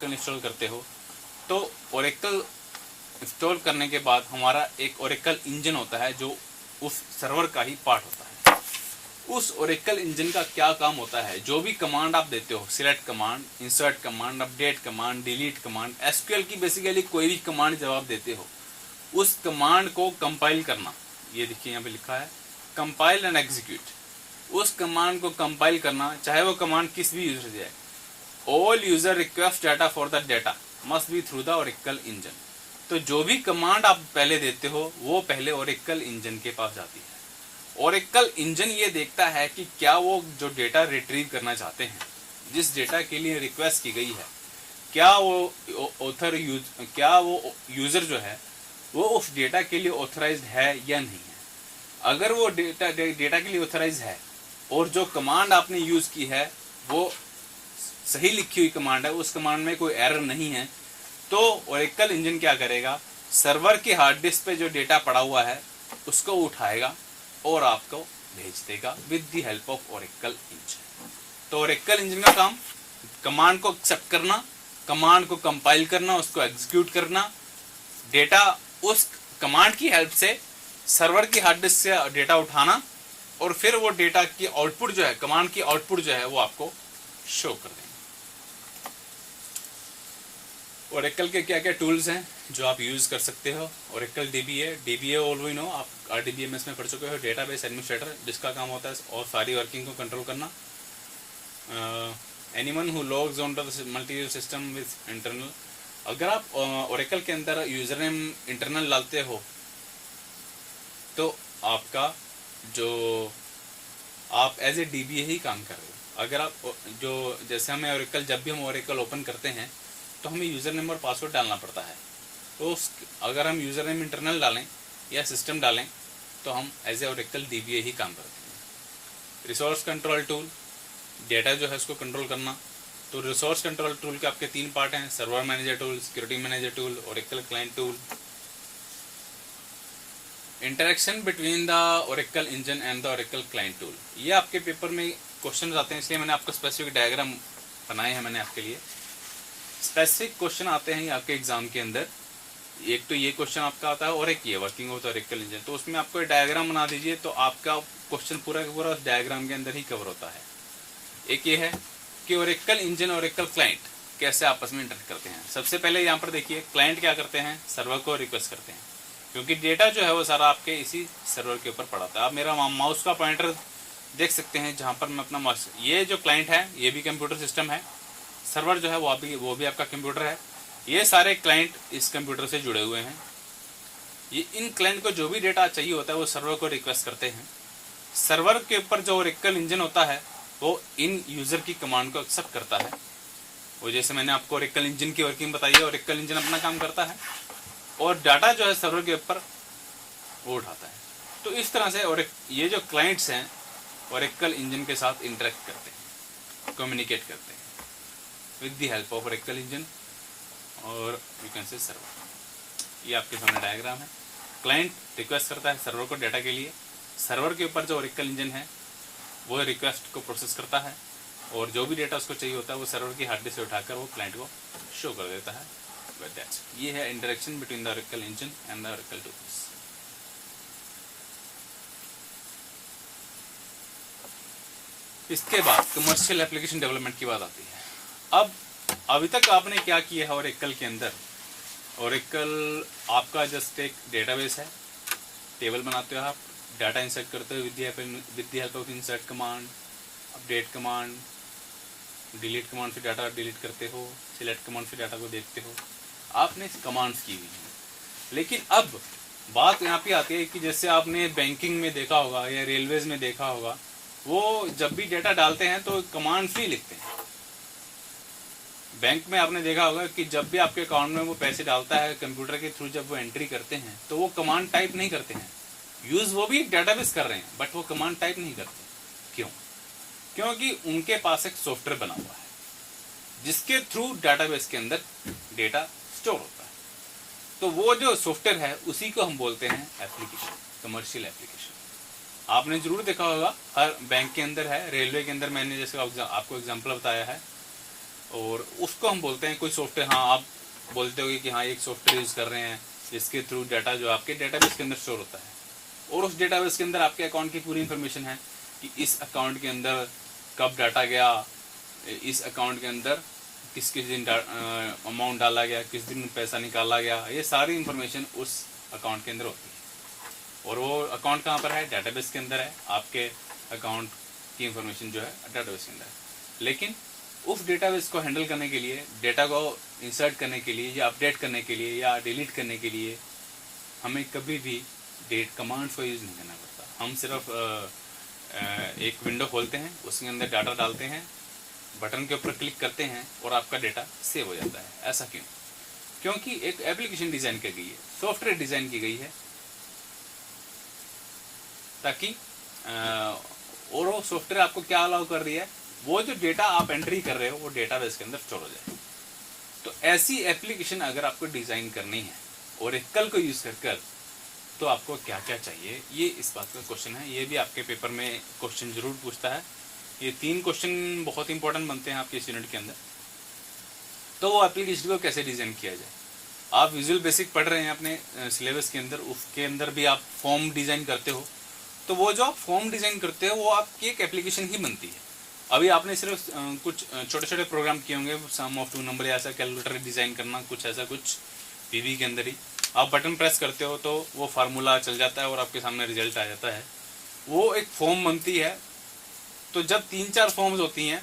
Install करते हो तो ओरेकल इंस्टॉल करने के बाद हमारा एक ओरेकल इंजन होता है जो उस सर्वर का ही पार्ट होता है। उस ओरेकल इंजन का क्या काम होता है, जो भी कमांड आप देते हो, select command, insert command, update command, delete command, SQL की बेसिकली कोई भी कमांड जब आप देते हो, उस कमांड को कंपाइल करना। ये देखिए यहाँ पे लिखा है कंपाइल एंड एग्जीक्यूट। उस कमांड को कंपाइल करना, चाहे वो कमांड किस भी यूजर से जाए। All user request data for the data must be through the Oracle engine. तो जो भी कमांड आप पहले देते हो वो पहले ओरेकल इंजन के पास जाती है। ओरेकल इंजन ये देखता है कि क्या वो जो डेटा रिट्रीव करना चाहते हैं, जिस डेटा के लिए रिक्वेस्ट की गई है, क्या वो यूजर जो है वो उस डेटा के लिए ऑथराइज्ड है या नहीं है। अगर वो डेटा के लिए ऑथराइज्ड है और जो कमांड आपने यूज की है वो सही लिखी हुई कमांड है, उस कमांड में कोई एरर नहीं है, तो ओरेकल इंजन क्या करेगा, सर्वर के हार्ड डिस्क पे जो डेटा पड़ा हुआ है उसको उठाएगा और आपको भेज देगा with the help of Oracle engine. तो ओरेकल इंजन का काम कमांड को एक्सेप्ट करना, कमांड को कंपाइल करना, उसको एग्जीक्यूट करना, डेटा उस कमांड की हेल्प से सर्वर की हार्ड डिस्क से डेटा उठाना और फिर वो डेटा की आउटपुट जो है, कमांड की आउटपुट जो है वो आपको शो कर देंगे। ओरेकल के क्या क्या टूल्स हैं जो आप यूज कर सकते हो। Oracle DBA all we know, आप आरडीबीएमएस में पढ़ चुके हो, डेटाबेस एडमिनिस्ट्रेटर, जिसका काम होता है और सारी वर्किंग को कंट्रोल करना। Anyone who logs on to the multi system with internal. अगर आप ओरेकल के अंदर यूजर नेम इंटरनल डालते हो तो आपका जो आप एज ए डीबीए ही काम कर रहे हो। अगर आप जो जैसे हमें ओरेकल, जब भी हम ओरेकल ओपन करते हैं तो हमें यूज़र नेम और पासवर्ड डालना पड़ता है। तो अगर हम यूज़र नेम इंटरनल डालें या सिस्टम डालें तो हम एज ए ओरेकल डीबीए ही काम करते हैं। रिसोर्स कंट्रोल टूल, डेटा जो है उसको कंट्रोल करना। तो रिसोर्स कंट्रोल टूल के आपके 3 पार्ट हैं, server manager tool, security manager tool, Oracle client tool. Interaction between the Oracle engine and the Oracle client tool, ये आपके पेपर में क्वेश्चन आते हैं, इसलिए मैंने आपको स्पेसिफिक डायग्राम बनाए हैं मैंने आपके लिए। स्पेसिफिक क्वेश्चन आते हैं आपके एग्जाम के अंदर। एक तो ये क्वेश्चन आपका आता है और एक ये वर्किंग होता है ओरेकल इंजन, तो उसमें आपको डायग्राम बना दीजिए तो आपका क्वेश्चन पूरा का पूरा उस डायग्राम के अंदर ही कवर होता है। एक ये है कि ओरेकल इंजन और ओरेकल क्लाइंट कैसे आपस में इंटरेक्ट करते हैं। सबसे पहले यहाँ पर देखिए, क्लाइंट क्या करते हैं, सर्वर को रिक्वेस्ट करते हैं, क्योंकि डेटा जो है वो सारा आपके इसी सर्वर के ऊपर पड़ा था। आप मेरा माउस का पॉइंटर देख सकते हैं जहाँ पर मैं अपना माउस, ये जो क्लाइंट है ये भी कंप्यूटर सिस्टम है, सर्वर जो है वो भी आपका कंप्यूटर है। ये सारे क्लाइंट इस कंप्यूटर से जुड़े हुए हैं। ये इन क्लाइंट को जो भी डेटा चाहिए होता है वो सर्वर को रिक्वेस्ट करते हैं। सर्वर के ऊपर जो ओरेकल इंजन होता है वो इन यूजर की कमांड को एक्सेप्ट करता है। वो जैसे मैंने आपको ओरेकल इंजन की वर्किंग बताई है, ओरेकल इंजन अपना काम करता है और डाटा जो है सर्वर के ऊपर वो उठाता है। तो इस तरह से ये जो क्लाइंट्स हैं ओरेकल इंजन के साथ इंटरेक्ट करते हैं, कम्युनिकेट करते हैं with the help of Oracle engine और यू कैन से सर्वर। ये आपके सामने डायग्राम है। क्लाइंट रिक्वेस्ट करता है सर्वर को डेटा के लिए, सर्वर के ऊपर जो ओरेकल इंजन है वो रिक्वेस्ट को प्रोसेस करता है और जो भी डेटा उसको चाहिए होता है वो सर्वर की हार्ड डिस्क से उठाकर वो क्लाइंट को शो कर देता है। विद दैट, ये है interaction between the Oracle engine and the Oracle tools. इसके बाद कमर्शियल एप्लीकेशन डेवलपमेंट की बात आती है। अब अभी तक आपने क्या किया है ओरेकल के अंदर, ओरेकल आपका जस्ट एक डेटाबेस है, टेबल बनाते हो आप, डाटा इंसर्ट करते हो with the help of insert command, update command, delete command से डाटा डिलीट करते हो, सिलेक्ट कमांड से डाटा को देखते हो, आपने कमांड्स की हुई हैं। लेकिन अब बात यहाँ पे आती है कि जैसे आपने बैंकिंग में देखा होगा या रेलवेज में देखा होगा, वो जब भी डेटा डालते हैं तो कमांड्स ही लिखते हैं। बैंक में आपने देखा होगा कि जब भी आपके अकाउंट में वो पैसे डालता है कंप्यूटर के थ्रू, जब वो एंट्री करते हैं तो वो कमांड टाइप नहीं करते हैं। यूज वो भी डेटाबेस कर रहे हैं बट वो कमांड टाइप नहीं करते। क्यों? क्योंकि उनके पास एक सॉफ्टवेयर बना हुआ है जिसके थ्रू डेटाबेस के अंदर डेटा स्टोर होता है। तो वो जो सॉफ्टवेयर है उसी को हम बोलते हैं एप्लीकेशन, कमर्शियल एप्लीकेशन। आपने जरूर देखा होगा हर बैंक के अंदर है, रेलवे के अंदर मैंने जैसे आपको एग्जांपल बताया है, और उसको हम बोलते हैं कोई सॉफ्टवेयर, हाँ आप बोलते होगे कि हाँ एक सॉफ्टवेयर यूज़ कर रहे हैं जिसके थ्रू डाटा जो आपके डेटाबेस के अंदर स्टोर होता है, और उस डेटाबेस के अंदर आपके अकाउंट की पूरी इन्फॉर्मेशन है कि इस अकाउंट के अंदर कब डाटा गया, इस अकाउंट के अंदर किस किस दिन अमाउंट डाला गया, किस दिन पैसा निकाला गया, ये सारी इन्फॉर्मेशन उस अकाउंट के अंदर होती है। और वो अकाउंट कहाँ पर है? डेटाबेस के अंदर है। आपके अकाउंट की इन्फॉर्मेशन जो है डेटाबेस के अंदर है। लेकिन उस डेटाबेस को हैंडल करने के लिए, डेटा को इंसर्ट करने के लिए या अपडेट करने के लिए या डिलीट करने के लिए हमें कभी भी डेट कमांड्स को यूज़ नहीं करना पड़ता। हम सिर्फ एक विंडो खोलते हैं, उसके अंदर डाटा डालते हैं, बटन के ऊपर क्लिक करते हैं और आपका डेटा सेव हो जाता है। ऐसा क्यों? क्योंकि एक एप्लीकेशन डिज़ाइन की गई है, सॉफ्टवेयर डिज़ाइन की गई है ताकि और वो सॉफ्टवेयर आपको क्या अलाउ कर रही है, वो जो डेटा आप एंट्री कर रहे हो वो डेटाबेस के अंदर स्टोर हो जाए। तो ऐसी एप्लीकेशन अगर आपको डिज़ाइन करनी है ओरेकल को यूज़ कर तो आपको क्या क्या चाहिए, ये इस बात का क्वेश्चन है। ये भी आपके पेपर में क्वेश्चन जरूर पूछता है। ये 3 क्वेश्चन बहुत इंपॉर्टेंट बनते हैं आपके इस यूनिट के अंदर। तो वो एप्लीकेशन को कैसे डिज़ाइन किया जाए, आप विजुअल बेसिक पढ़ रहे हैं अपने सिलेबस के अंदर, उसके अंदर भी आप फॉर्म डिज़ाइन करते हो। तो वो जो आप फॉर्म डिज़ाइन करते हो वो आपकी एक एप्लीकेशन ही बनती है। अभी आपने सिर्फ कुछ छोटे छोटे प्रोग्राम किए होंगे, सम ऑफ 2 नंबर या ऐसा कैलकुलेटर डिज़ाइन करना, कुछ ऐसा कुछ पीवी के अंदर ही आप बटन प्रेस करते हो तो वो फार्मूला चल जाता है और आपके सामने रिजल्ट आ जाता है। वो एक फॉर्म बनती है। तो जब 3-4 फॉर्म्स होती हैं,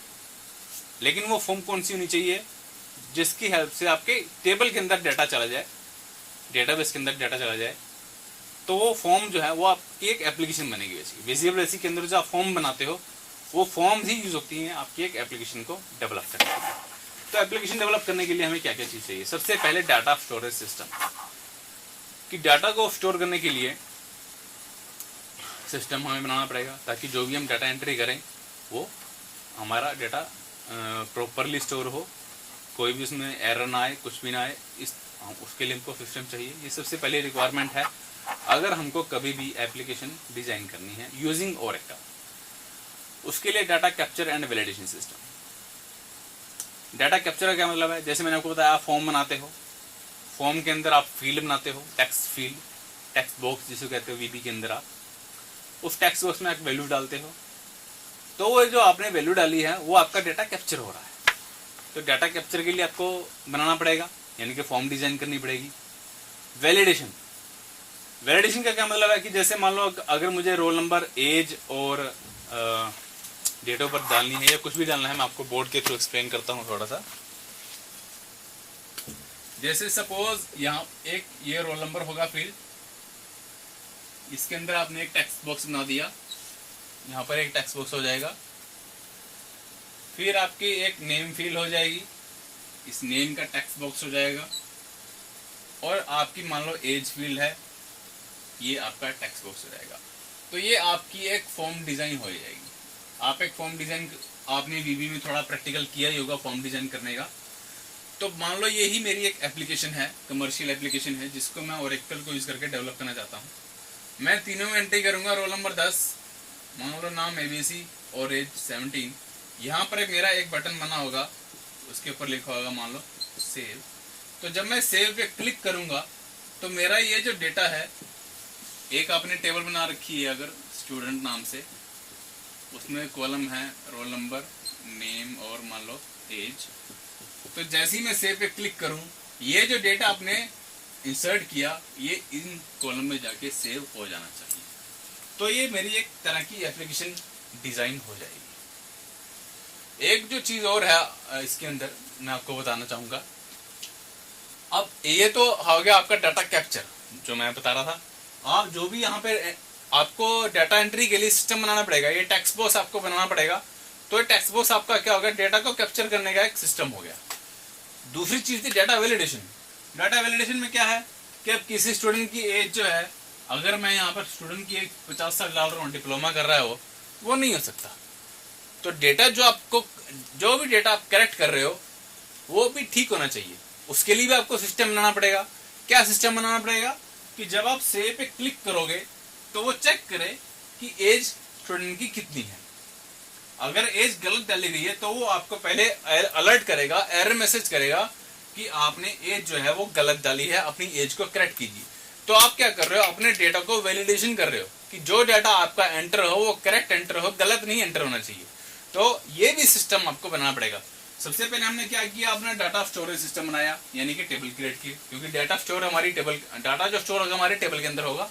लेकिन वो फॉर्म कौन सी होनी चाहिए? जिसकी हेल्प से आपके टेबल के अंदर डाटा चला जाए, डेटाबेस के अंदर डाटा चला जाए। तो वो फॉर्म जो है वो आपकी एक एप्लीकेशन बनेगी। बेसिकली विजुअल बेसिक के अंदर जो आप फॉर्म बनाते हो वो फॉर्म्स ही यूज होती हैं आपकी एक एप्लीकेशन को डेवलप करने के लिए। तो एप्लीकेशन डेवलप करने के लिए हमें क्या क्या चीज़ चाहिए? सबसे पहले डाटा स्टोरेज सिस्टम, कि डाटा को स्टोर करने के लिए सिस्टम हमें बनाना पड़ेगा ताकि जो भी हम डाटा एंट्री करें वो हमारा डाटा प्रॉपरली स्टोर हो, कोई भी उसमें एरर ना आए, कुछ भी ना आए। उसके लिए हमको सिस्टम चाहिए। ये सबसे पहले रिक्वायरमेंट है अगर हमको कभी भी एप्लीकेशन डिज़ाइन करनी है यूजिंग ओरेकल। उसके लिए data capture and validation system. Data capture का क्या मतलब है? जैसे मैंने आपको बताया, आप फॉर्म बनाते हो, फॉर्म के अंदर आप फील्ड बनाते हो, टेक्स्ट फील्ड, टेक्स्ट बॉक्स जिसे कहते हो वीबी के अंदर। आप उस टेक्स्ट बॉक्स में एक वैल्यू डालते हो, तो वो जो आपने वैल्यू डाली है वो आपका डाटा कैप्चर हो रहा है। तो डाटा कैप्चर के लिए आपको बनाना पड़ेगा, यानी कि फॉर्म डिजाइन करनी पड़ेगी। वैलिडेशन, वैलिडेशन का क्या मतलब है कि जैसे मान लो अगर मुझे रोल नंबर, एज और डेट ऑफ बर्थ डालनी है या कुछ भी डालना है, मैं आपको बोर्ड के थ्रू एक्सप्लेन करता हूँ थोड़ा सा। जैसे सपोज यहाँ एक ये रोल नंबर होगा फील्ड, इसके अंदर आपने एक टेक्स्ट बॉक्स बना दिया, यहाँ पर एक टेक्स्ट बॉक्स हो जाएगा। फिर आपकी एक नेम फील्ड हो जाएगी, इस नेम का टेक्स्ट बॉक्स हो जाएगा। और आपकी मान लो एज फील्ड है, ये आपका टेक्स्ट बॉक्स हो जाएगा। तो ये आपकी एक फॉर्म डिजाइन हो जाएगी। आप एक फॉर्म डिजाइन, आपने वीबी में थोड़ा प्रैक्टिकल किया ही होगा फॉर्म डिजाइन करने का। तो मान लो यही मेरी एक एप्लीकेशन है, कमर्शियल एप्लीकेशन है, जिसको मैं ओरेकल को यूज करके डेवलप करना चाहता हूँ। मैं तीनों में एंट्री करूंगा, रोल नंबर 10, मान लो नाम ABC और एज 17। यहाँ पर मेरा एक बटन बना होगा, उसके ऊपर लिखा होगा मान लो सेव। तो जब मैं सेव पे क्लिक करूंगा तो मेरा ये जो डेटा है, एक आपने टेबल बना रखी है अगर स्टूडेंट नाम से, उसमें कॉलम है रोल नंबर, नेम और मान लो एज। तो जैसे ही मैं सेव पे क्लिक करूं, ये जो डेटा आपने इंसर्ट किया ये इन कॉलम में जाके सेव हो जाना चाहिए। तो ये मेरी एक तरह की एप्लीकेशन डिजाइन हो जाएगी। एक जो चीज और है इसके अंदर मैं आपको बताना चाहूंगा। अब ये तो हो गया आपका डाटा कैप्चर जो मैं बता रहा था। आप जो भी यहाँ पे आपको डाटा एंट्री के लिए सिस्टम बनाना पड़ेगा, ये टेक्स्ट बॉक्स आपको बनाना पड़ेगा। तो ये टेक्स्ट बॉक्स आपका क्या होगा, डेटा को कैप्चर करने का एक सिस्टम हो गया। दूसरी चीज थी डाटा वैलिडेशन। डाटा वैलिडेशन में क्या है कि अब किसी स्टूडेंट की एज जो है, अगर मैं यहाँ पर स्टूडेंट की 50 साल डाल रहा हूँ, डिप्लोमा कर रहा है वो नहीं हो सकता। तो डेटा जो आपको, जो भी डेटा आप करेक्ट कर रहे हो वो भी ठीक होना चाहिए। उसके लिए भी आपको सिस्टम बनाना पड़ेगा। क्या सिस्टम बनाना पड़ेगा कि जब आप सेव पे क्लिक करोगे तो वो चेक करे कि एज स्टूडेंट की कितनी है। अगर एज गलत डाली गई है तो वो आपको पहले अलर्ट करेगा, एरर मैसेज करेगा कि आपने एज जो है वो गलत डाली है, अपनी एज को करेक्ट कीजिए। तो आप क्या कर रहे हो, अपने डेटा को वैलिडेशन कर रहे हो कि जो डाटा आपका एंटर हो वो करेक्ट एंटर हो, गलत नहीं एंटर होना चाहिए। तो ये भी सिस्टम आपको बनाना पड़ेगा। सबसे पहले हमने क्या किया, अपना डाटा स्टोरेज सिस्टम बनाया, यानी कि टेबल क्रिएट की, क्योंकि डाटा स्टोर हमारी टेबल, डाटा जो स्टोर होगा हमारे टेबल के अंदर होगा।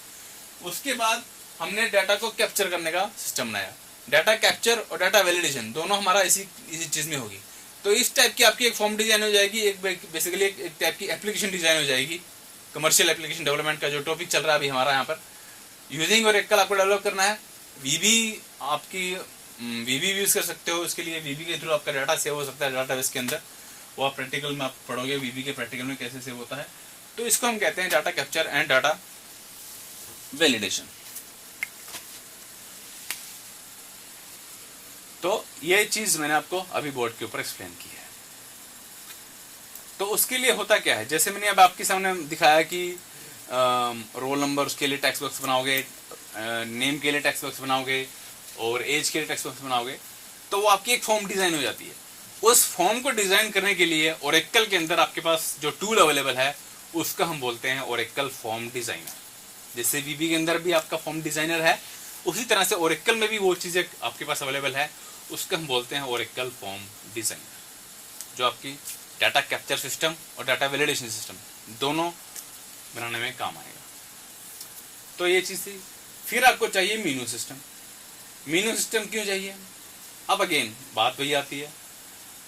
उसके बाद हमने डाटा को कैप्चर करने का सिस्टम बनाया। डाटा कैप्चर और डाटा वैलिडेशन दोनों हमारा इसी चीज में होगी। तो इस टाइप की आपकी एक फॉर्म डिजाइन हो जाएगी, एक बेसिकली एक टाइप की एप्लीकेशन डिजाइन हो जाएगी। कमर्शियल एप्लीकेशन डेवलपमेंट का जो टॉपिक चल रहा है अभी हमारा यहाँ पर, यूजिंग ओरेकल आपको डेवलप करना है। वीबी आपकी वीबी यूज कर सकते हो, इसके लिए वीबी के थ्रू आपका डाटा सेव हो सकता है डाटाबेस के अंदर। वो आप प्रैक्टिकल में आप पढ़ोगे वीबी के प्रैक्टिकल में कैसे सेव होता है। तो इसको हम कहते हैं data capture and data validation. तो ये चीज मैंने आपको अभी बोर्ड के ऊपर एक्सप्लेन की है। तो उसके लिए होता क्या है, जैसे मैंने अब आपके सामने दिखाया कि रोल नंबर, उसके लिए टेक्स्ट बॉक्स बनाओगे, नेम के लिए टेक्स्ट बॉक्स बनाओगे और एज के लिए टेक्स्ट बॉक्स बनाओगे, तो वो आपकी एक फॉर्म डिजाइन हो जाती है। उस फॉर्म को डिजाइन करने के लिए ओरेकल के अंदर आपके पास जो टूल अवेलेबल है उसका हम बोलते हैं ओरेकल फॉर्म डिजाइनर। जैसे वीबी के अंदर भी आपका फॉर्म डिजाइनर है, उसी तरह से ओरेकल में भी वो चीजें आपके पास अवेलेबल है, उसका हम बोलते हैं ओरेकल फॉर्म डिजाइनर, जो आपकी डाटा कैप्चर सिस्टम और डाटा वैलिडेशन सिस्टम दोनों बनाने में काम आएगा। तो ये चीज थी। फिर आपको चाहिए मीनू सिस्टम। मीनू सिस्टम क्यों चाहिए? अब अगेन बात वही आती है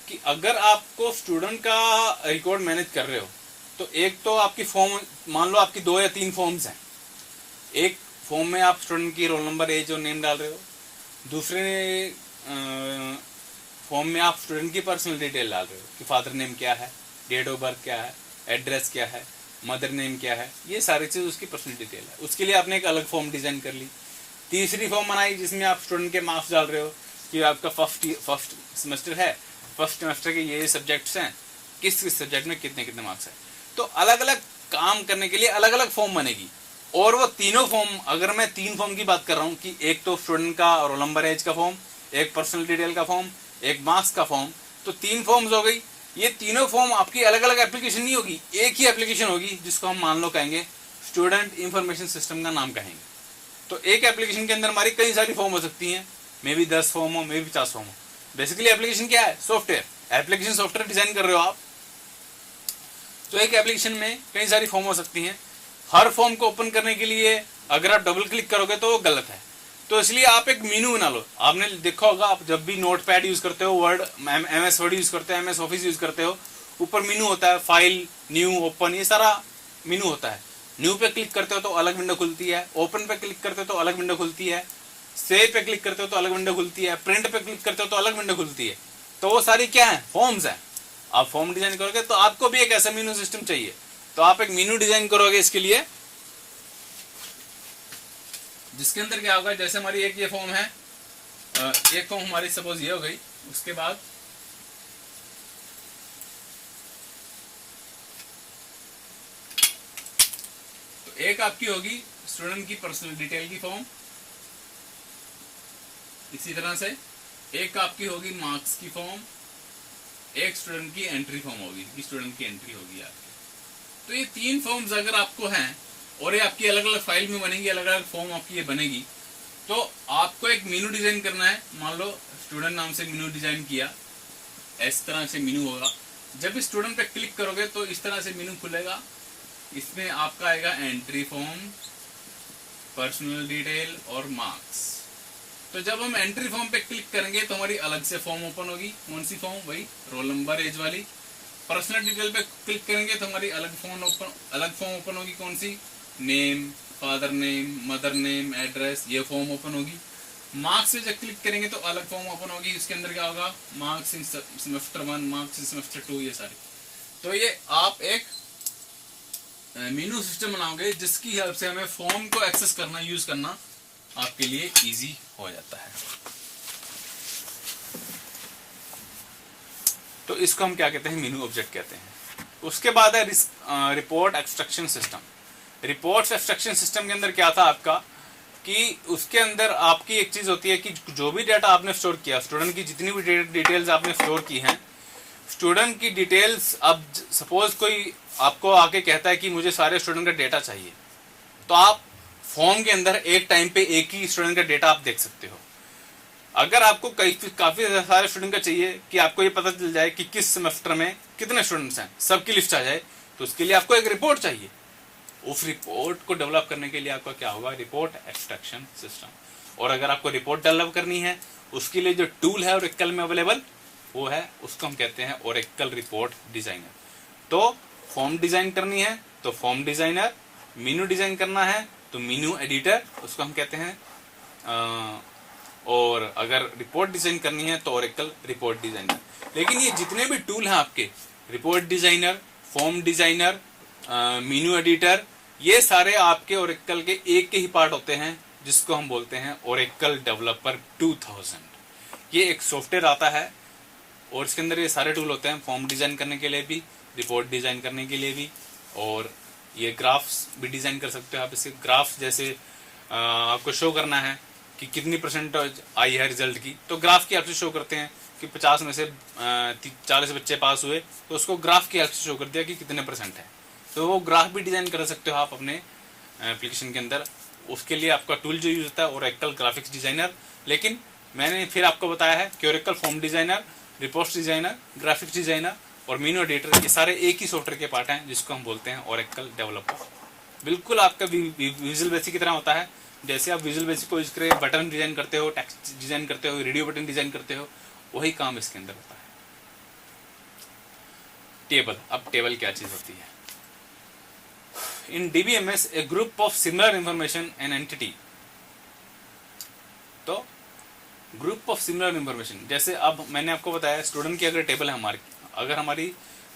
कि अगर आपको स्टूडेंट का रिकॉर्ड मैनेज कर रहे हो तो एक तो आपकी फॉर्म, मान लो आपकी 2 या 3 फॉर्म्स हैं। एक फॉर्म में आप स्टूडेंट की रोल नंबर, एज और नेम डाल रहे हो, दूसरे फॉर्म में आप स्टूडेंट की पर्सनल डिटेल डाल रहे हो कि फादर नेम क्या है, डेट ऑफ बर्थ क्या है, एड्रेस क्या है, मदर नेम क्या है, ये सारी चीज उसकी पर्सनल डिटेल है। उसके लिए आपने एक अलग फॉर्म डिजाइन कर ली। तीसरी फॉर्म बनाई जिसमें आप स्टूडेंट के मार्क्स डाल रहे हो कि आपका फर्स्ट सेमेस्टर है, फर्स्ट सेमेस्टर के ये सब्जेक्ट्स हैं, किस किस सब्जेक्ट में कितने कितने मार्क्स हैं। तो अलग अलग काम करने के लिए अलग अलग फॉर्म बनेगी। और वो तीनों फॉर्म, अगर मैं 3 फॉर्म की बात कर रहा हूँ कि एक तो स्टूडेंट का रोल नंबर, एज का फॉर्म, एक पर्सनल डिटेल का फॉर्म, एक मार्क्स का फॉर्म, तो 3 फॉर्म्स हो गई। ये तीनों फॉर्म आपकी अलग अलग एप्लीकेशन नहीं होगी, एक ही एप्लीकेशन होगी जिसको हम मान लो कहेंगे स्टूडेंट इंफॉर्मेशन सिस्टम का नाम कहेंगे। तो एक एप्लीकेशन के अंदर हमारी कई सारी फॉर्म हो सकती हैं, मे बी 10 फॉर्म हो, मे बी 50 फॉर्म हो। बेसिकली एप्लीकेशन क्या है? सॉफ्टवेयर। एप्लीकेशन सॉफ्टवेयर डिजाइन कर रहे हो आप, तो एक एप्लीकेशन में कई सारी फॉर्म हो सकती हैं। हर फॉर्म को ओपन करने के लिए अगर आप डबल क्लिक करोगे तो वो गलत है। तो इसलिए आप एक मेनू बना लो। आपने देखा होगा, आप जब भी नोटपैड यूज करते हो, वर्ड, MS वर्ड यूज करते हो, MS ऑफिस यूज करते हो, ऊपर मेनू होता है, फाइल, न्यू, ओपन, ये सारा मेनू होता है। न्यू पे क्लिक करते हो तो अलग विंडो खुलती है, ओपन पे क्लिक करते हो तो अलग विंडो खुलती है, सेव पे क्लिक करते हो तो अलग विंडो खुलती है, प्रिंट पे क्लिक करते हो तो अलग विंडो खुलती है। तो वो सारी क्या है? फॉर्म्स है। आप फॉर्म डिजाइन करोगे तो आपको भी एक ऐसा मेनू सिस्टम चाहिए, तो आप एक मेनू डिजाइन करोगे इसके लिए, जिसके अंदर क्या होगा, जैसे हमारी एक ये फॉर्म है, एक फॉर्म हमारी सपोज ये हो गई, उसके बाद तो एक आपकी होगी स्टूडेंट की पर्सनल डिटेल की फॉर्म, इसी तरह से एक आपकी होगी मार्क्स की फॉर्म, एक स्टूडेंट की एंट्री फॉर्म होगी, स्टूडेंट की एंट्री होगी आपकी। तो ये 3 फॉर्म्स अगर आपको हैं और ये आपकी अलग अलग फाइल में बनेगी, अलग अलग फॉर्म आपकी ये बनेगी, तो आपको एक मेनू डिजाइन करना है। मान लो स्टूडेंट नाम से मेनू डिजाइन किया, इस तरह से मेनू होगा। जब स्टूडेंट पे क्लिक करोगे तो इस तरह से मेनू खुलेगा। इसमें आपका आएगा एंट्री फॉर्म, पर्सनल डिटेल और मार्क्स। तो जब हम एंट्री फॉर्म पे क्लिक करेंगे तो हमारी अलग से फॉर्म ओपन होगी। कौन सी फॉर्म? वही रोल नंबर, एज वाली। पर्सनल डिटेल पे क्लिक करेंगे तो हमारी अलग फॉर्म ओपन होगी। कौन सी? Name, father name, mother name, address, ये फॉर्म ओपन होगी। मार्क्स पे जब क्लिक करेंगे तो अलग फॉर्म ओपन होगी। इसके अंदर क्या होगा? Marks in semester 1, marks in semester 2, ये सारी। तो ये आप एक मेनू सिस्टम बनाओगे जिसकी हेल्प से हमें फॉर्म को एक्सेस करना, यूज करना आपके लिए इजी हो जाता है। तो इसको हम क्या कहते हैं? मेनू ऑब्जेक्ट कहते हैं। उसके बाद है report extraction system. Report extraction system के अंदर क्या था आपका कि उसके अंदर आपकी एक चीज होती है कि जो भी डाटा आपने स्टोर किया, स्टूडेंट की जितनी भी डिटेल्स आपने स्टोर की हैं, स्टूडेंट की डिटेल्स, अब सपोज कोई आपको आके कहता है कि मुझे सारे स्टूडेंट का डेटा चाहिए, तो आप फॉर्म के अंदर एक टाइम पे एक ही स्टूडेंट का डेटा आप देख सकते हो। अगर आपको काफी सारे स्टूडेंट का चाहिए कि आपको ये पता चल जाए कि किस सेमेस्टर में कितने स्टूडेंट्स हैं, सबकी लिस्ट आ जाए, तो उसके लिए आपको एक रिपोर्ट चाहिए। उस रिपोर्ट को डेवलप करने के लिए आपका क्या होगा, रिपोर्ट एक्सट्रैक्शन सिस्टम। और अगर आपको रिपोर्ट डेवलप करनी है, उसके लिए जो टूल है ओरेकल में अवेलेबल, वो है, उसको हम कहते हैं ओरेकल रिपोर्ट डिजाइनर। तो फॉर्म डिजाइन करनी है तो फॉर्म डिजाइनर, मेनू डिजाइन करना है तो मेनू एडिटर, उसको हम कहते हैं, और अगर रिपोर्ट डिजाइन करनी है तो ओरेकल रिपोर्ट डिजाइनर। लेकिन ये जितने भी टूल हैं आपके, रिपोर्ट डिजाइनर, फॉर्म डिजाइनर, मेनू एडिटर, ये सारे आपके ओरेकल के एक के ही पार्ट होते हैं, जिसको हम बोलते हैं ओरेकल डेवलपर 2000। ये एक सॉफ्टवेयर आता है और इसके अंदर ये सारे टूल होते हैं, फॉर्म डिजाइन करने के लिए भी, रिपोर्ट डिजाइन करने के लिए भी, और ये ग्राफ्स भी डिजाइन कर सकते हो आप। इसके ग्राफ्स जैसे आपको शो करना है कि कितनी परसेंटेज आई है रिजल्ट की, तो ग्राफ की हेल्प से शो करते हैं कि 50 में से 40 बच्चे पास हुए, तो उसको ग्राफ की हेल्प से शो कर दिया कि कितने परसेंट है। तो वो ग्राफ भी डिजाइन कर सकते हो आप अपने एप्लीकेशन के अंदर। उसके लिए आपका टूल जो यूज होता है ओरेकल ग्राफिक्स डिजाइनर। लेकिन मैंने फिर आपको बताया है कि Oracle form designer, report designer, graphics designer और मेनू एडिटर, ये सारे एक ही सॉफ्टवेयर के पार्ट हैं, जिसको हम बोलते हैं ओरेकल डेवलपर। बिल्कुल आपका विजुअल बेसिक की तरह होता है। जैसे आप विजुअल बेसिक को यूज करके बटन डिजाइन करते हो, टेक्स्ट डिजाइन करते हो, रेडियो बटन डिजाइन करते हो, वही काम इसके अंदर होता है। टेबल, अब टेबल क्या चीज होती है? इन DBMS A group of similar information an entity. तो ग्रुप ऑफ सिमिलर इंफॉर्मेशन, जैसे अब मैंने आपको बताया स्टूडेंट की अगर टेबल है हमारी, अगर हमारी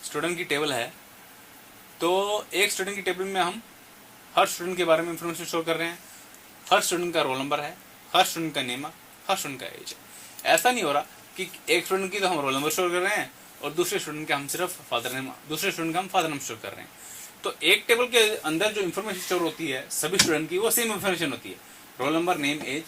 स्टूडेंट की टेबल है, तो एक स्टूडेंट की टेबल में हम हर स्टूडेंट के बारे में इंफॉर्मेशन शो कर रहे हैं, हर स्टूडेंट का रोल नंबर है, हर स्टूडेंट का नेम है, हर स्टूडेंट का एज है। ऐसा नहीं हो रहा कि एक स्टूडेंट की तो हम रोल नंबर शो कर रहे हैं और दूसरे स्टूडेंट का हम सिर्फ फादर नेम, दूसरे स्टूडेंट का हम फादर नेम शो कर रहे हैं। तो एक टेबल के अंदर जो इन्फॉर्मेशन स्टोर होती है सभी स्टूडेंट की, वो सेम इन्फॉर्मेशन होती है, रोल नंबर, नेम, एज।